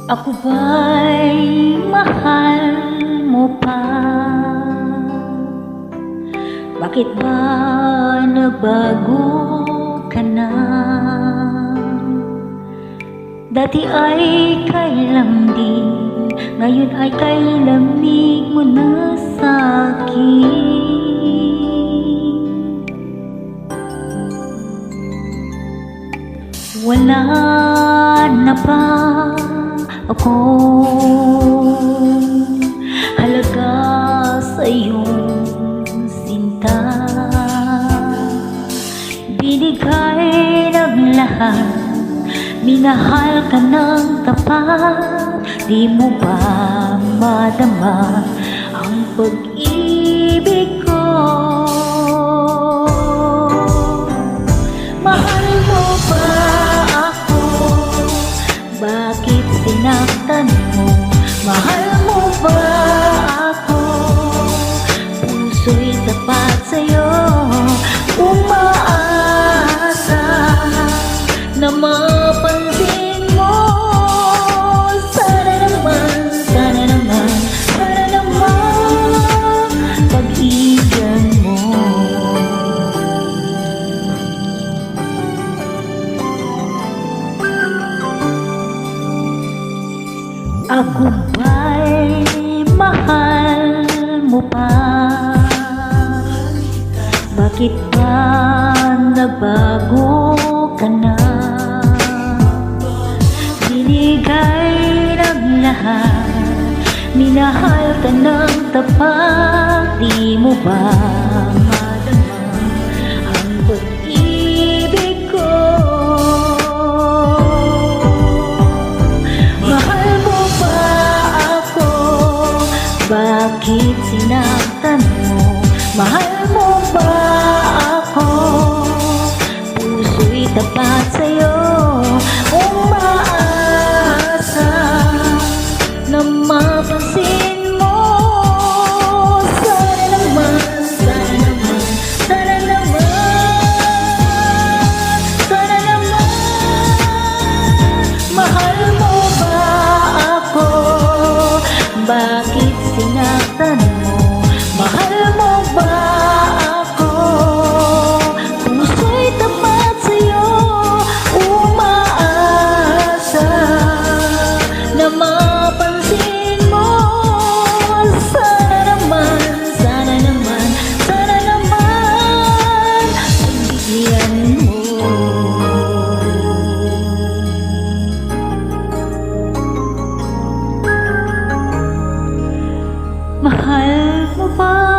Ako ba'y mahal mo pa? Bakit ba nagbago ka na? Dati ay kay lambing, ngayon ay kay lamig mo na sa'kin. Wala na ba ako halaga sa iyong sinta? Binigay ng lahat, minahal ka ng tapat. Di mo ba madama ang pag-ibig ko? Mahal mo ba ako? Bakit sinaktan mo? Mahal mo ba ako? Puso'y tapat sa'yo, umaasa na mapansin mo. Sana naman, sana naman, sana naman pag-ibig mo. Ako ba'y mahal mo pa? Bakit ba nagbago ka na? Binigay ng lahat, minahal ka ng tapat. Di mo ba madama ang pag-ibig ko? Bakit sinaktan mo? Mahal mo ba ako? Puso'y tapat sa'yo, umaasa na mapansin mo. Sana naman, sana naman, sana naman, sana naman. Mahal mo ba ako? Bakit sinaktan mo? Mahal mo ba ako? Puso'y tapat sa'yo, umaasa na mapansin mo. Sana naman, sana naman, sana naman pagbigyan mo. Mahal mo ba